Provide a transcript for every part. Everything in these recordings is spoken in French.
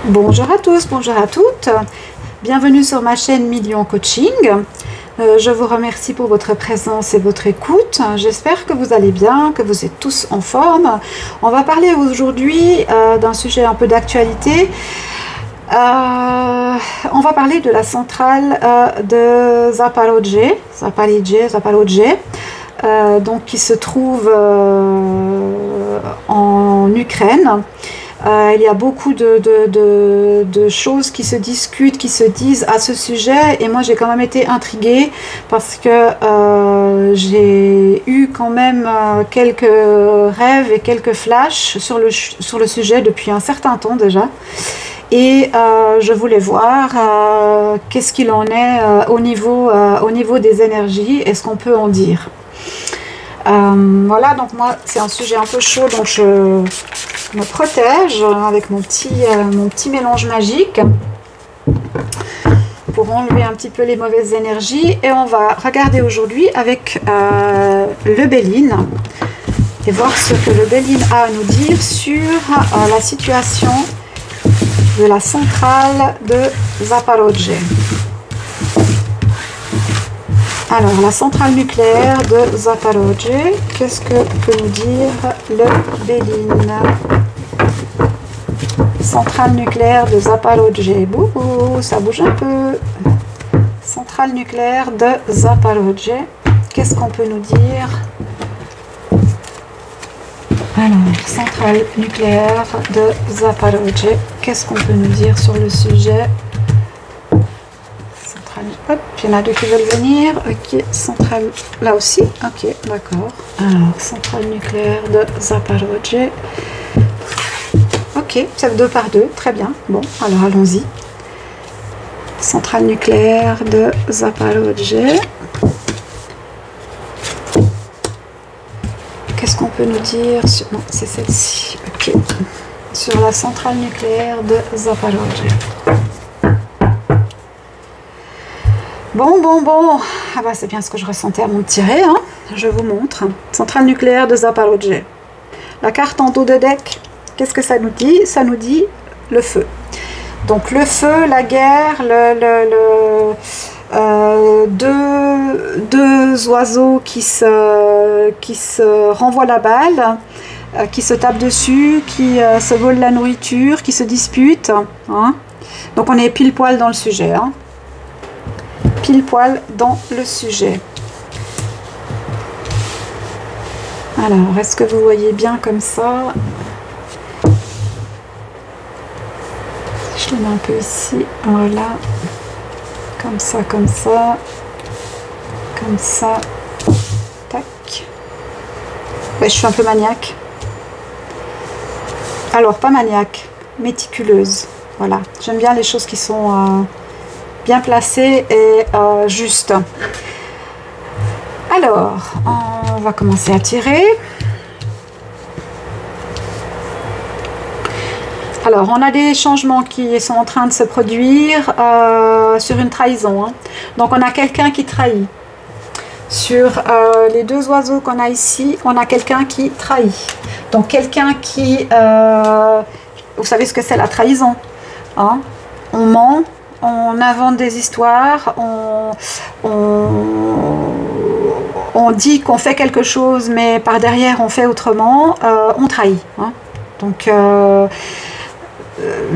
Bonjour à tous, bonjour à toutes. Bienvenue sur ma chaîne Million Coaching. Je vous remercie pour votre présence et votre écoute. J'espère que vous allez bien, que vous êtes tous en forme. On va parler aujourd'hui d'un sujet un peu d'actualité. On va parler de la centrale de Zaporozhye, donc qui se trouve en Ukraine. Il y a beaucoup de choses qui se discutent, qui se disent à ce sujet, et moi j'ai quand même été intriguée parce que j'ai eu quand même quelques rêves et quelques flashs sur le sujet depuis un certain temps déjà, et je voulais voir qu'est-ce qu'il en est au niveau des énergies et ce qu'on peut en dire. Voilà, donc moi c'est un sujet un peu chaud, donc je me protège avec mon petit mélange magique pour enlever un petit peu les mauvaises énergies, et on va regarder aujourd'hui avec le Béline et voir ce que le Béline a à nous dire sur la situation de la centrale de Zaporozhye. Alors, la centrale nucléaire de Zaporozhye, qu'est-ce que peut nous dire le Béline? Centrale nucléaire de Zaporozhye. Bouhou, ça bouge un peu. Centrale nucléaire de Zaporozhye. Qu'est-ce qu'on peut nous dire? Alors, centrale nucléaire de Zaporozhye. Qu'est-ce qu'on peut nous dire sur le sujet? Hop, il y en a deux qui veulent venir. Ok, centrale là aussi. Ok, d'accord. Alors, centrale nucléaire de Zaporozhye. Ok, c'est 2 par 2, très bien. Bon, alors allons-y. Centrale nucléaire de Zaporozhye. Qu'est-ce qu'on peut nous dire sur... Non, c'est celle-ci. Ok. Sur la centrale nucléaire de Zaporozhye. Bon. Ah bah c'est bien ce que je ressentais à mon tirer, hein. Je vous montre. Centrale nucléaire de Zaporozhye. La carte en dos de deck, qu'est-ce que ça nous dit? Ça nous dit le feu. Donc le feu, la guerre, deux oiseaux qui se renvoient la balle, qui se tapent dessus, qui se volent la nourriture, qui se disputent, hein. Donc on est pile poil dans le sujet, hein. Pile poil dans le sujet. Alors, est-ce que vous voyez bien comme ça? Je le mets un peu ici, voilà. Comme ça, comme ça. Comme ça. Tac. Ouais, je suis un peu maniaque. Alors, pas maniaque, méticuleuse. Voilà, j'aime bien les choses qui sont... bien placé et juste. Alors, on va commencer à tirer. Alors, on a des changements qui sont en train de se produire sur une trahison, hein. Donc, on a quelqu'un qui trahit. Sur les 2 oiseaux qu'on a ici, on a quelqu'un qui trahit. Donc, quelqu'un qui... vous savez ce que c'est la trahison, hein? On ment. On invente des histoires, on dit qu'on fait quelque chose, mais par derrière on fait autrement, on trahit, hein. Donc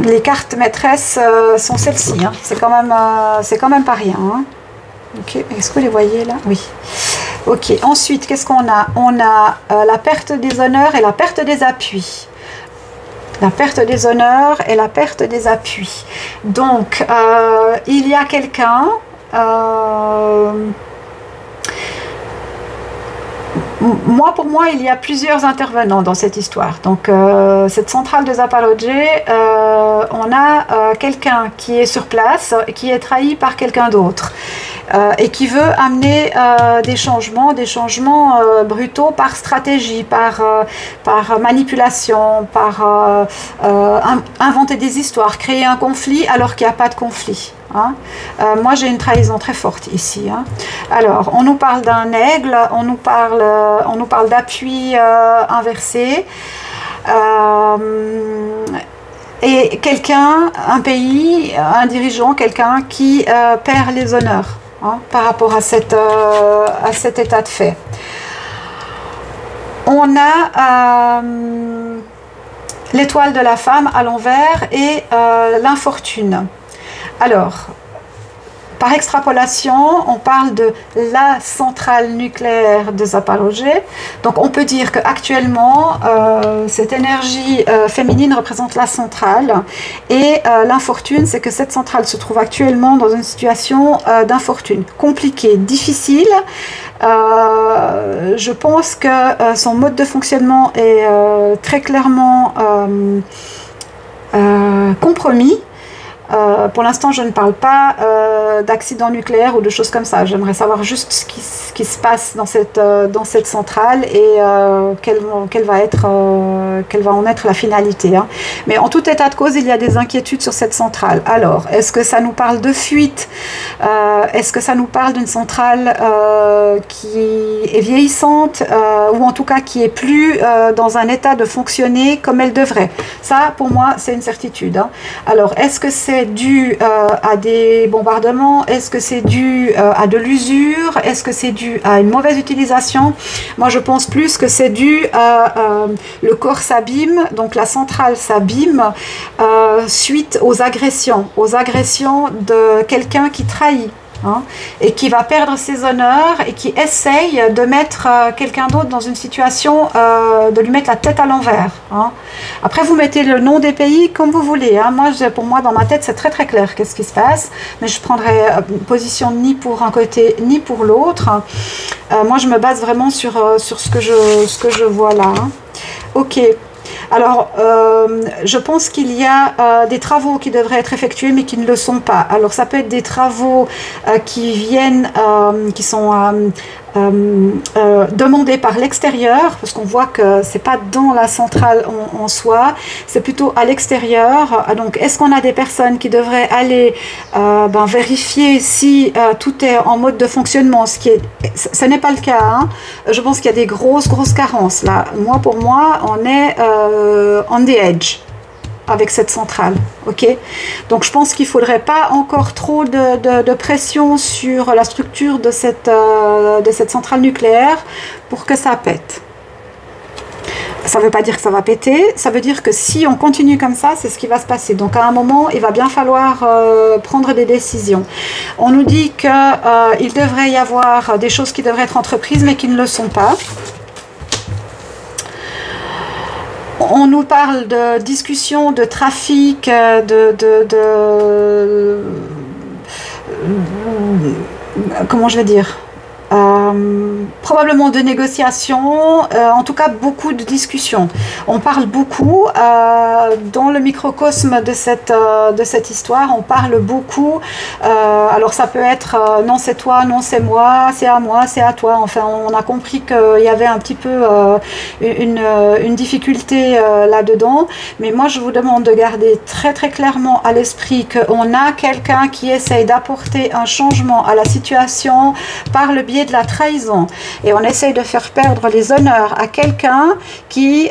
les cartes maîtresses sont celles-ci, hein. C'est quand même pas rien, hein. Ok, est-ce que vous les voyez là? Oui. Ok, ensuite qu'est-ce qu'on a? On a la perte des honneurs et la perte des appuis. La perte des honneurs et la perte des appuis. Donc, il y a quelqu'un... pour moi, il y a plusieurs intervenants dans cette histoire. Donc, cette centrale de Zaporozhye, on a quelqu'un qui est sur place, qui est trahi par quelqu'un d'autre. Et qui veut amener des changements brutaux par stratégie, par manipulation, par inventer des histoires, créer un conflit alors qu'il n'y a pas de conflit, hein. Moi j'ai une trahison très forte ici, hein. Alors on nous parle d'un aigle, on nous parle d'appui inversé. et quelqu'un, un pays, un dirigeant, quelqu'un qui perd les honneurs hein, par rapport à cet état de fait. On a l'étoile de la femme à l'envers et l'infortune. Alors, par extrapolation, on parle de la centrale nucléaire de Zaporozhye. Donc on peut dire qu'actuellement, cette énergie féminine représente la centrale. Et l'infortune, c'est que cette centrale se trouve actuellement dans une situation d'infortune compliquée, difficile. Je pense que son mode de fonctionnement est très clairement compromis. Pour l'instant, je ne parle pas d'accident nucléaire ou de choses comme ça. J'aimerais savoir juste ce qui se passe dans cette centrale et quelle va en être la finalité. Hein. Mais en tout état de cause, il y a des inquiétudes sur cette centrale. Alors, est-ce que ça nous parle de fuite? Est-ce que ça nous parle d'une centrale qui est vieillissante ou en tout cas qui est plus dans un état de fonctionner comme elle devrait? Ça, pour moi, c'est une certitude. Hein. Alors, est-ce que c'est dû à des bombardements? Est-ce que c'est dû à de l'usure? Est-ce que c'est dû à une mauvaise utilisation? Moi, je pense plus que c'est dû à le corps s'abîme, donc la centrale s'abîme suite aux agressions de quelqu'un qui trahit. Hein, et qui va perdre ses honneurs et qui essaye de mettre quelqu'un d'autre dans une situation de lui mettre la tête à l'envers. Hein. Après, vous mettez le nom des pays comme vous voulez. Hein. Pour moi, dans ma tête, c'est très très clair qu'est-ce qui se passe, mais je ne prendrai position ni pour un côté ni pour l'autre. Moi, je me base vraiment sur ce que je vois là. Hein. Ok. Alors, je pense qu'il y a des travaux qui devraient être effectués, mais qui ne le sont pas. Alors, ça peut être des travaux qui sont demandés par l'extérieur, parce qu'on voit que c'est pas dans la centrale en soi, c'est plutôt à l'extérieur. Donc, est-ce qu'on a des personnes qui devraient aller vérifier si tout est en mode de fonctionnement, ce n'est pas le cas. Hein. Je pense qu'il y a des grosses carences là. Pour moi, on est on the edge avec cette centrale, ok? Donc je pense qu'il ne faudrait pas encore trop de pression sur la structure de cette centrale nucléaire pour que ça pète. Ça ne veut pas dire que ça va péter, ça veut dire que si on continue comme ça, c'est ce qui va se passer. Donc à un moment, il va bien falloir prendre des décisions. On nous dit qu'il devrait y avoir des choses qui devraient être entreprises, mais qui ne le sont pas. On nous parle de discussions, de trafic, comment je vais dire, probablement de négociations, en tout cas beaucoup de discussions. On parle beaucoup dans le microcosme de cette histoire, on parle beaucoup, alors ça peut être non c'est toi, non c'est moi, c'est à moi, c'est à toi, enfin on a compris qu'il y avait un petit peu une difficulté là-dedans, mais moi je vous demande de garder très très clairement à l'esprit qu'on a quelqu'un qui essaye d'apporter un changement à la situation par le biais de la trahison, et on essaye de faire perdre les honneurs à quelqu'un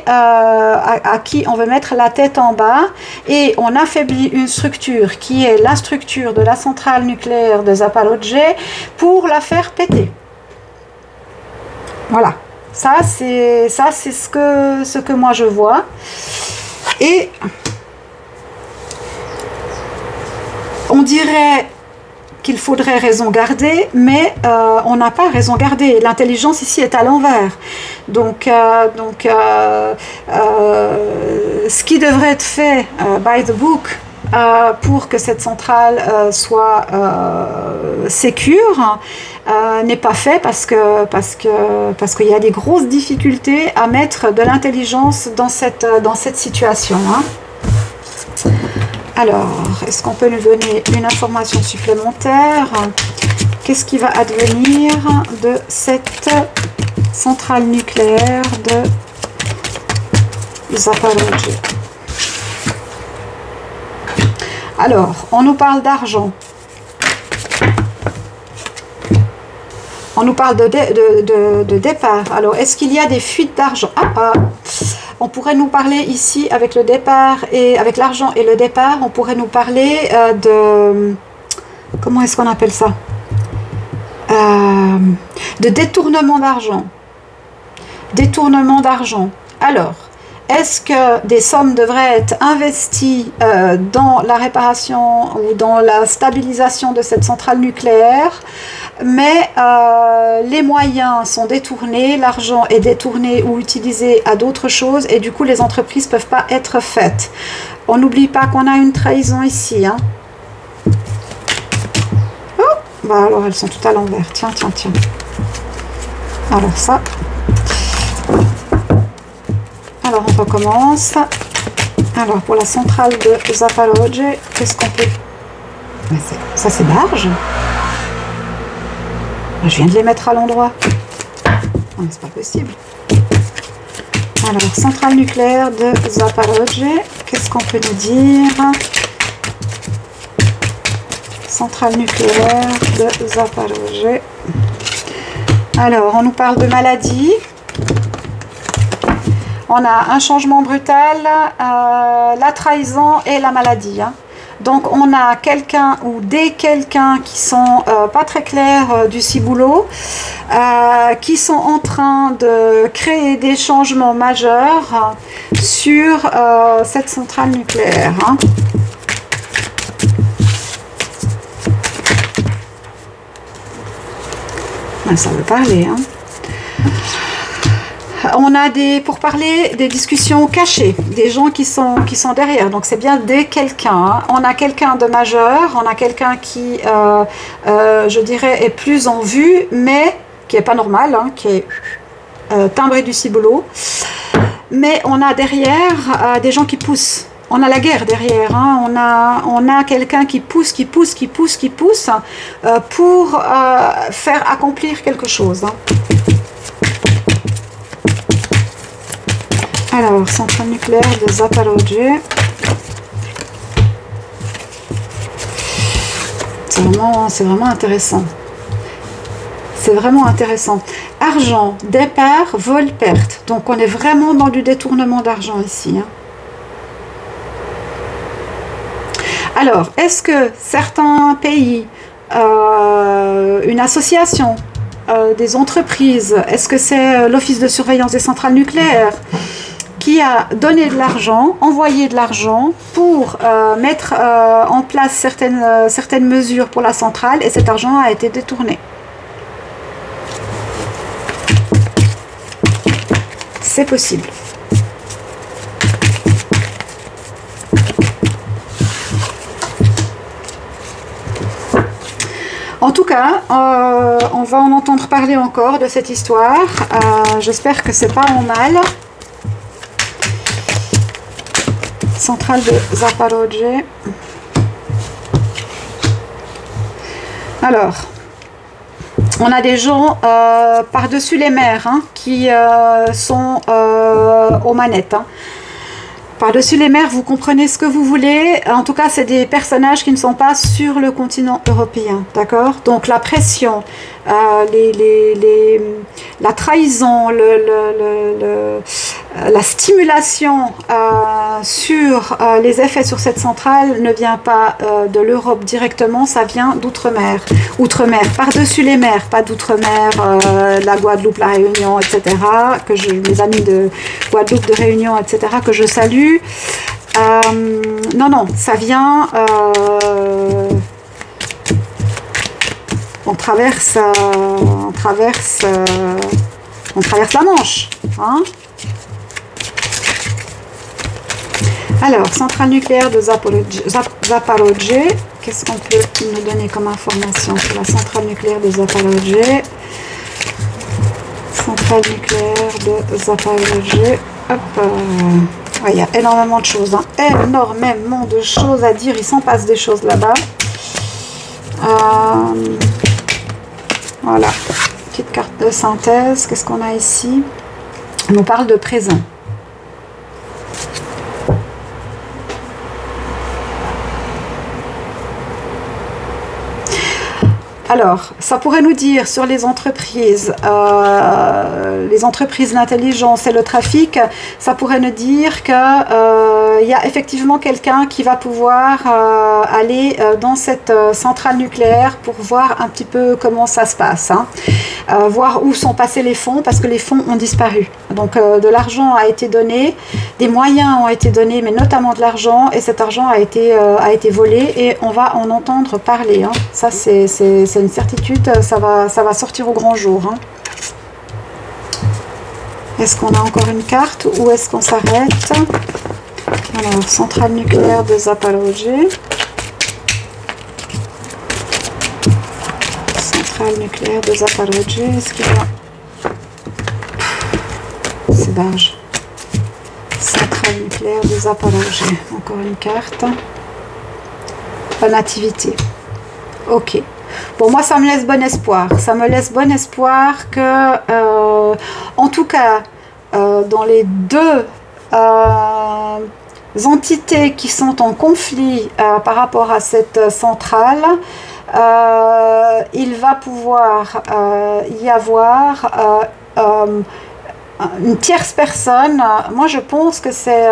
à qui on veut mettre la tête en bas, et on affaiblit une structure qui est la structure de la centrale nucléaire de Zaporozhye pour la faire péter. Voilà, ça c'est ce que moi je vois. Et on dirait qu'il faudrait raison garder, mais on n'a pas raison garder. L'intelligence ici est à l'envers. Donc ce qui devrait être fait by the book pour que cette centrale soit sécure n'est pas fait parce qu'il y a des grosses difficultés à mettre de l'intelligence dans cette situation. Hein. Alors, est-ce qu'on peut nous donner une information supplémentaire? Qu'est-ce qui va advenir de cette centrale nucléaire de Zaporozhye? Alors, on nous parle d'argent. On nous parle de départ. Alors, est-ce qu'il y a des fuites d'argent? On pourrait nous parler ici avec le départ et avec l'argent et le départ, on pourrait nous parler de... Comment est-ce qu'on appelle ça? De détournement d'argent. Détournement d'argent. Alors, est-ce que des sommes devraient être investies dans la réparation ou dans la stabilisation de cette centrale nucléaire, mais les moyens sont détournés, l'argent est détourné ou utilisé à d'autres choses et du coup les entreprises ne peuvent pas être faites. On n'oublie pas qu'on a une trahison ici. Hein. Oh, bah alors elles sont toutes à l'envers. Tiens, tiens, tiens. Alors ça... Alors on recommence. Alors pour la centrale de Zaporozhye, qu'est-ce qu'on peut... Ça c'est large. Je viens de les mettre à l'endroit. Non, c'est pas possible. Alors centrale nucléaire de Zaporozhye, qu'est-ce qu'on peut nous dire? Centrale nucléaire de Zaporozhye. Alors on nous parle de maladie. On a un changement brutal, la trahison et la maladie. Hein. Donc on a quelqu'un ou des quelqu'un qui sont pas très clairs du ciboulot, qui sont en train de créer des changements majeurs sur cette centrale nucléaire. Hein. Ça veut parler. Hein. On a pour parler des discussions cachées, des gens qui sont derrière, donc c'est bien des quelqu'un. Hein. On a quelqu'un de majeur, on a quelqu'un qui, je dirais, est plus en vue, mais qui n'est pas normal, hein, qui est timbré du ciboulot. Mais on a derrière des gens qui poussent. On a la guerre derrière, hein. On a quelqu'un qui pousse pour faire accomplir quelque chose. Hein. Alors, centrale nucléaire de Zaporozhye. C'est vraiment intéressant. C'est vraiment intéressant. Argent, départ, vol, perte. Donc, on est vraiment dans du détournement d'argent ici. Hein. Alors, est-ce que certains pays, une association, des entreprises, est-ce que c'est l'Office de surveillance des centrales nucléaires qui a donné de l'argent, envoyé de l'argent pour mettre en place certaines mesures pour la centrale et cet argent a été détourné? C'est possible. En tout cas, on va en entendre parler encore de cette histoire. J'espère que c'est pas en mal. Centrale de Zaporozhye. Alors, on a des gens par-dessus les mers hein, qui sont aux manettes. Hein. Par-dessus les mers, vous comprenez ce que vous voulez. En tout cas, c'est des personnages qui ne sont pas sur le continent européen. D'accord? Donc, la pression, la trahison, la stimulation sur les effets sur cette centrale ne vient pas de l'Europe directement, ça vient d'outre-mer. Outre-mer, par-dessus les mers, pas d'outre-mer, la Guadeloupe, la Réunion, etc. Mes amis de Guadeloupe, de Réunion, etc. que je salue. Non, ça vient... on traverse la Manche. Hein. Alors, centrale nucléaire de Zaporozhye. Qu'est-ce qu'on peut nous donner comme information sur la centrale nucléaire de Zaporozhye? Centrale nucléaire de Zaporozhye. Hop. Ouais, il y a énormément de choses. Hein. Énormément de choses à dire. Il s'en passe des choses là-bas. Voilà. Petite carte de synthèse. Qu'est-ce qu'on a ici? On nous parle de présent. Alors, ça pourrait nous dire sur les entreprises d'intelligence et le trafic, ça pourrait nous dire qu'il y a effectivement quelqu'un qui va pouvoir aller dans cette centrale nucléaire pour voir un petit peu comment ça se passe, hein. Voir où sont passés les fonds, parce que les fonds ont disparu. Donc de l'argent a été donné, des moyens ont été donnés, mais notamment de l'argent, et cet argent a été volé, et on va en entendre parler, hein. Ça, c'est une certitude, ça va sortir au grand jour, hein. Est-ce qu'on a encore une carte ou est-ce qu'on s'arrête? Alors, centrale nucléaire de Zaporozhye. Centrale nucléaire de Zaporozhye. Est-ce qu'il y a... C'est barge. Centrale nucléaire de Zaporozhye. Encore une carte. La nativité. Ok. Bon, moi, ça me laisse bon espoir. Ça me laisse bon espoir que, en tout cas, dans les deux entités qui sont en conflit par rapport à cette centrale, il va pouvoir y avoir une tierce personne. Moi je pense que c'est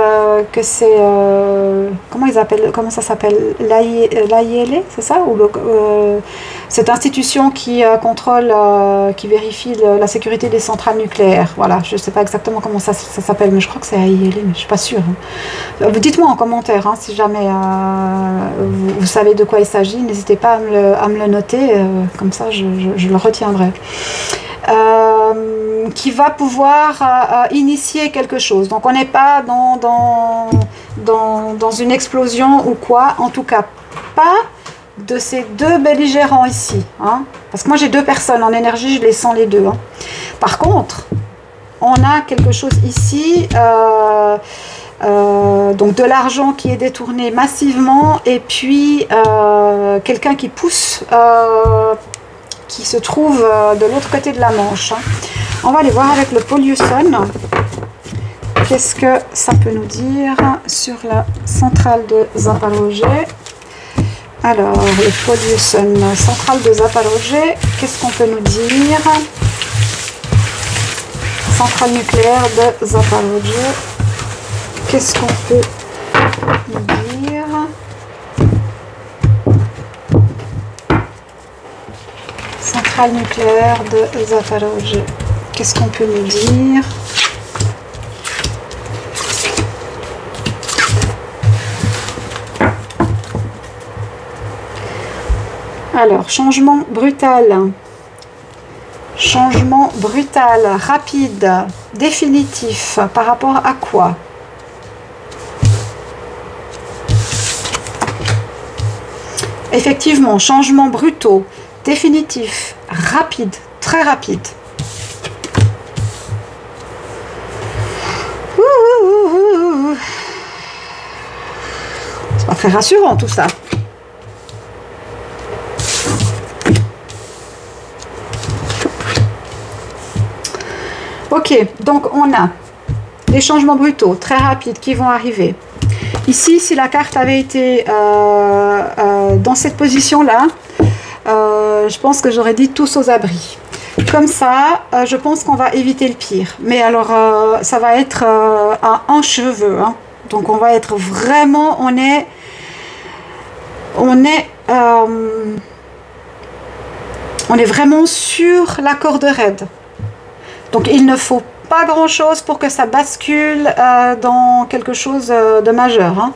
comment ça s'appelle, l'AILE, c'est ça, ou cette institution qui contrôle, qui vérifie la sécurité des centrales nucléaires. Voilà, je ne sais pas exactement comment ça s'appelle, mais je crois que c'est AILE, mais je ne suis pas sûre, hein. Dites-moi en commentaire, hein, si jamais vous savez de quoi il s'agit. N'hésitez pas à me le noter, comme ça je le retiendrai. Qui va pouvoir initier quelque chose. Donc on n'est pas dans une explosion ou quoi, en tout cas pas de ces deux belligérants ici, hein. Parce que moi j'ai deux personnes en énergie, je les sens les deux, hein. Par contre, on a quelque chose ici, donc de l'argent qui est détourné massivement, et puis quelqu'un qui pousse, qui se trouve de l'autre côté de la Manche, hein. On va aller voir avec le Polyuson. Qu'est-ce que ça peut nous dire sur la centrale de Zaporozhye? Alors, le Polyuson, centrale de Zaporozhye, qu'est-ce qu'on peut nous dire? Centrale nucléaire de Zaporozhye, qu'est-ce qu'on peut nous dire? Centrale nucléaire de Zaporozhye, qu'est-ce qu'on peut nous dire? Alors, changement brutal, rapide, définitif, par rapport à quoi? Effectivement, changements brutaux, définitifs, rapides, très rapides. C'est pas très rassurant tout ça. Ok, donc on a des changements brutaux très rapides qui vont arriver. Ici, si la carte avait été dans cette position-là, je pense que j'aurais dit tous aux abris. Comme ça, je pense qu'on va éviter le pire. Mais alors, ça va être à un cheveu, hein. Donc, on va être vraiment, on est vraiment sur la corde raide. Donc, il ne faut pas grand-chose pour que ça bascule dans quelque chose de majeur, hein.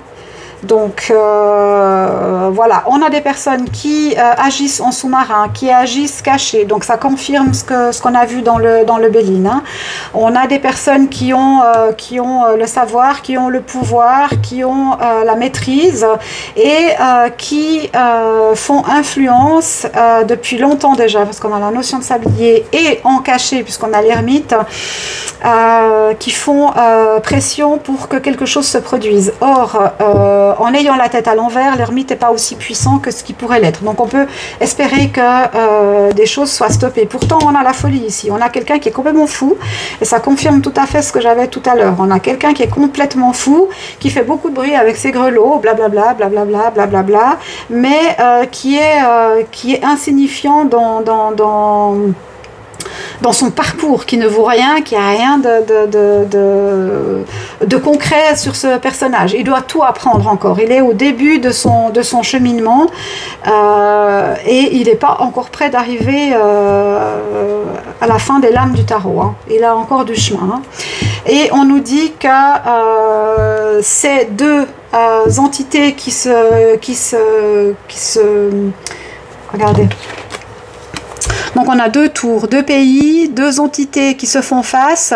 Donc, voilà, on a des personnes qui agissent en sous-marin, qui agissent cachées. Donc, ça confirme ce qu'on a vu dans le Béline, hein. On a des personnes qui ont le savoir, qui ont le pouvoir, qui ont la maîtrise et qui font influence depuis longtemps déjà, parce qu'on a la notion de sablier et en cachet, puisqu'on a l'ermite, qui font pression pour que quelque chose se produise. Or, en ayant la tête à l'envers, l'ermite n'est pas aussi puissant que ce qui pourrait l'être. Donc on peut espérer que des choses soient stoppées. Pourtant, on a la folie ici. On a quelqu'un qui est complètement fou, et ça confirme tout à fait ce que j'avais tout à l'heure. On a quelqu'un qui est complètement fou, qui fait beaucoup de bruit avec ses grelots, blablabla, blablabla, blablabla, mais qui est insignifiant dans son parcours, qui ne vaut rien, qui a rien de concret sur ce personnage. Il doit tout apprendre encore. Il est au début de son cheminement et il n'est pas encore prêt d'arriver à la fin des lames du tarot. Hein. Il a encore du chemin. Hein. Et on nous dit que ces deux entités qui se regardez. Donc on a deux tours, deux pays, deux entités qui se font face,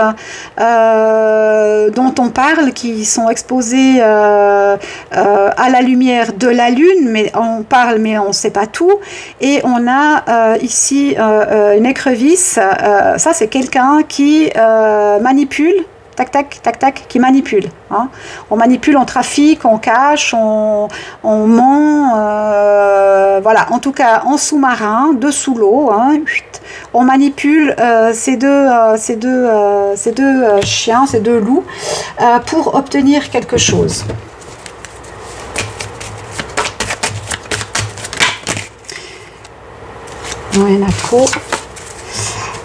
dont on parle, qui sont exposées à la lumière de la lune, mais on parle mais on ne sait pas tout. Et on a ici une écrevisse, ça c'est quelqu'un qui manipule. Tac, tac, tac, tac, qui manipule. Hein. On manipule, on trafique, on cache, on ment. Voilà, en tout cas, en sous-marin, dessous l'eau, hein, on manipule ces deux chiens, ces deux loups, pour obtenir quelque chose. Non, il y en a trop.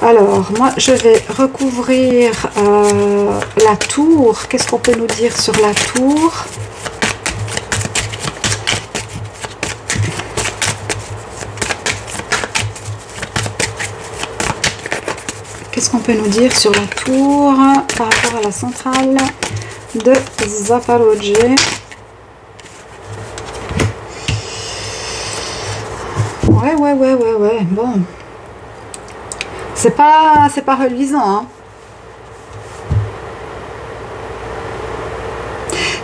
Alors, moi, je vais recouvrir la tour. Qu'est-ce qu'on peut nous dire sur la tour? Qu'est-ce qu'on peut nous dire sur la tour par rapport à la centrale de Zaporozhye? Ouais. Bon. C'est pas reluisant, hein.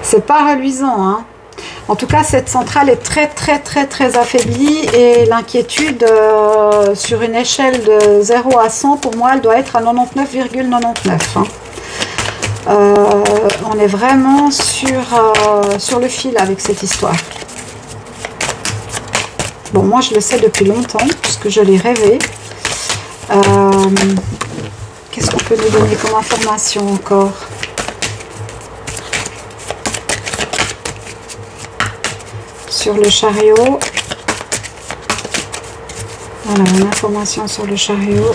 C'est pas reluisant, hein. En tout cas, cette centrale est très affaiblie, et l'inquiétude sur une échelle de 0 à 100, pour moi, elle doit être à 99,99. Hein. On est vraiment sur le fil avec cette histoire. Bon, moi, je le sais depuis longtemps, puisque je l'ai rêvé. Qu'est-ce qu'on peut nous donner comme information encore? Sur le chariot. Voilà, une information sur le chariot.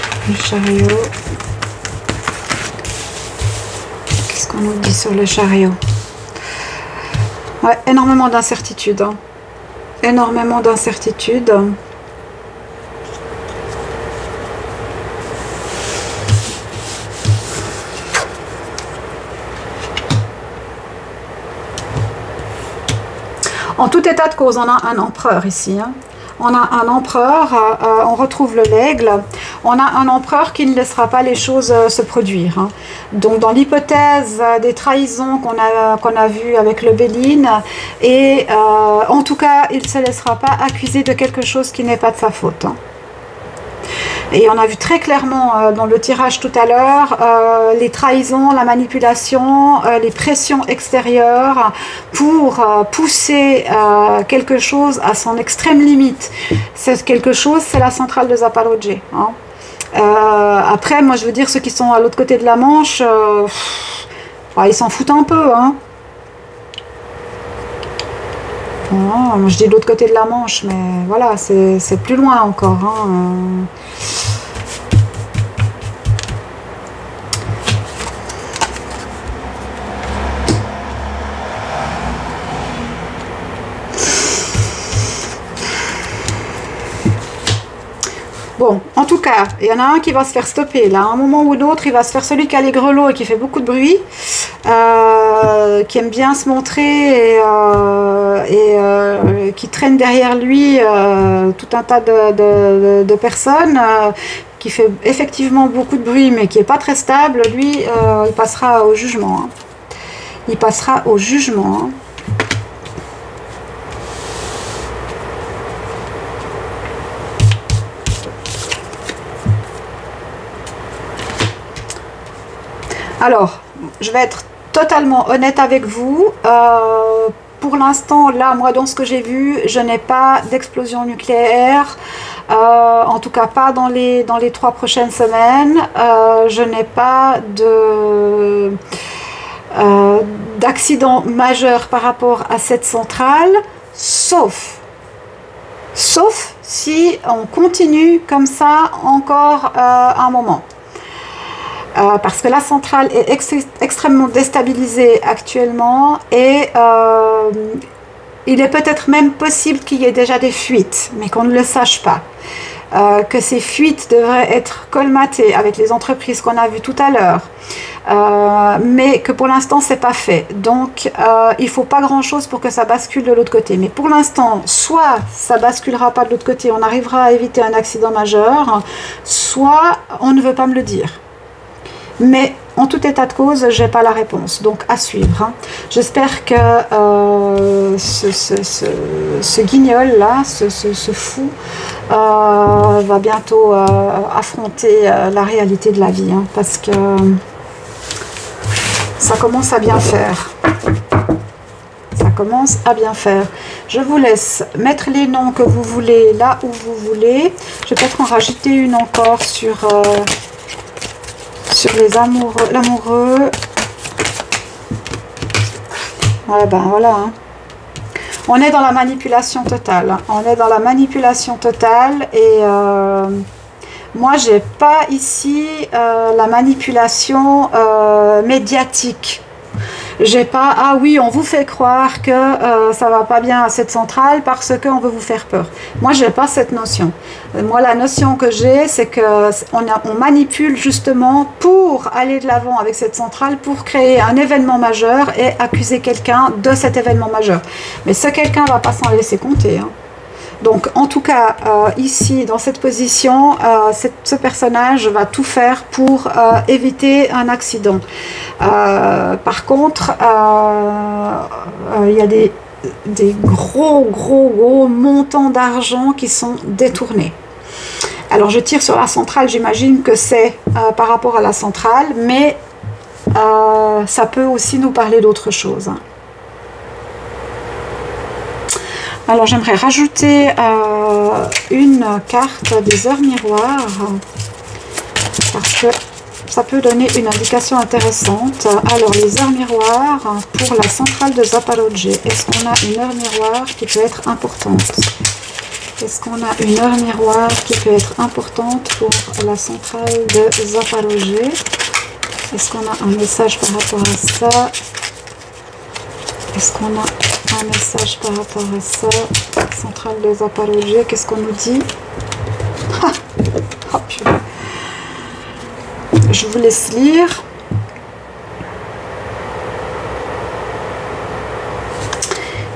Qu'est-ce qu'on nous dit sur le chariot? Ouais, énormément d'incertitudes. Hein. Énormément d'incertitudes. En tout état de cause, on a un empereur ici. Hein. On a un empereur, on retrouve l'aigle. On a un empereur qui ne laissera pas les choses se produire. Hein. Donc dans l'hypothèse des trahisons qu'on a vues avec le Béline, et en tout cas, il ne se laissera pas accuser de quelque chose qui n'est pas de sa faute. Hein. Et on a vu très clairement dans le tirage tout à l'heure les trahisons, la manipulation, les pressions extérieures pour pousser quelque chose à son extrême limite. C'est quelque chose, c'est la centrale de Zaporozhye. Hein. Après, moi je veux dire, ceux qui sont à l'autre côté de la Manche, ils s'en foutent un peu. Hein. Moi je dis de l'autre côté de la Manche, mais voilà, c'est plus loin encore. Hein. Bon, en tout cas, il y en a un qui va se faire stopper. Là, à un moment ou l'autre, il va se faire celui qui a les grelots et qui fait beaucoup de bruit, qui aime bien se montrer et qui traîne derrière lui tout un tas de personnes, qui fait effectivement beaucoup de bruit, mais qui n'est pas très stable. Lui, il passera au jugement. Hein. Il passera au jugement. Hein. Alors, je vais être totalement honnête avec vous. pour l'instant, là, moi, dans ce que j'ai vu, je n'ai pas d'explosion nucléaire, en tout cas pas dans les 3 prochaines semaines. Je n'ai pas d'accident majeur par rapport à cette centrale, sauf si on continue comme ça encore un moment. Parce que la centrale est extrêmement déstabilisée actuellement et il est peut-être même possible qu'il y ait déjà des fuites, mais qu'on ne le sache pas. Que ces fuites devraient être colmatées avec les entreprises qu'on a vues tout à l'heure, mais que pour l'instant c'est pas fait. Donc il faut pas grand chose pour que ça bascule de l'autre côté. Mais pour l'instant, soit ça basculera pas de l'autre côté, on arrivera à éviter un accident majeur, soit on ne veut pas me le dire. Mais en tout état de cause, j'ai pas la réponse, donc à suivre. Hein. J'espère que ce guignol là, ce fou, va bientôt affronter la réalité de la vie, hein, parce que ça commence à bien faire. Ça commence à bien faire. Je vous laisse mettre les noms que vous voulez là où vous voulez. Je vais peut-être en rajouter une encore sur les amoureux, l'amoureux. Ouais, ben voilà. Hein. On est dans la manipulation totale. Hein. On est dans la manipulation totale et moi, j'ai pas ici la manipulation médiatique. J'ai pas, ah oui, on vous fait croire que ça va pas bien à cette centrale parce qu'on veut vous faire peur. Moi, j'ai pas cette notion. Moi, la notion que j'ai, c'est que on manipule justement pour aller de l'avant avec cette centrale, pour créer un événement majeur et accuser quelqu'un de cet événement majeur. Mais ce quelqu'un va pas s'en laisser compter. Hein. Donc, en tout cas, ici, dans cette position, ce personnage va tout faire pour éviter un accident. Par contre, il y a des gros montants d'argent qui sont détournés. Alors, je tire sur la centrale, j'imagine que c'est par rapport à la centrale, mais ça peut aussi nous parler d'autre chose. Hein. Alors j'aimerais rajouter une carte des heures miroirs parce que ça peut donner une indication intéressante. Alors les heures miroirs pour la centrale de Zaporozhye. Est-ce qu'on a une heure miroir qui peut être importante? Est-ce qu'on a une heure miroir qui peut être importante pour la centrale de Zaporozhye? Est-ce qu'on a un message par rapport à ça? Est-ce qu'on a un message par rapport à ça? Centrale de Zaporozhye, qu'est-ce qu'on nous dit? Oh, je vous laisse lire.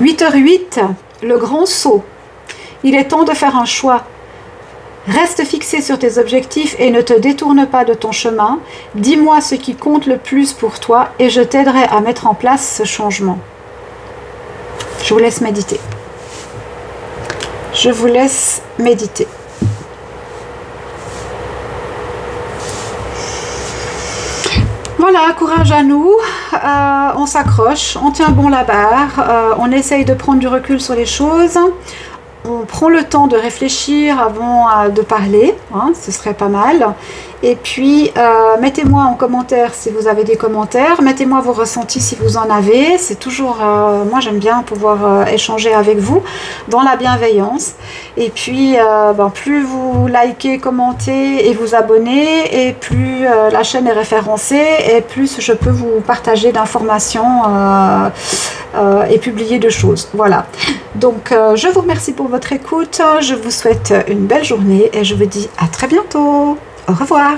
« 8h08, le grand saut. Il est temps de faire un choix. Reste fixé sur tes objectifs et ne te détourne pas de ton chemin. Dis-moi ce qui compte le plus pour toi et je t'aiderai à mettre en place ce changement. » Je vous laisse méditer. Je vous laisse méditer. Voilà, courage à nous. On s'accroche, on tient bon la barre, on essaye de prendre du recul sur les choses. On prend le temps de réfléchir avant de parler, hein, ce serait pas mal. Et puis, mettez-moi en commentaire si vous avez des commentaires. Mettez-moi vos ressentis si vous en avez. C'est toujours, moi j'aime bien pouvoir échanger avec vous dans la bienveillance. Et puis, plus vous likez, commentez et vous abonnez, et plus la chaîne est référencée, et plus je peux vous partager d'informations et publier de choses. Voilà. Donc, je vous remercie pour votre écoute. Je vous souhaite une belle journée et je vous dis à très bientôt. Au revoir.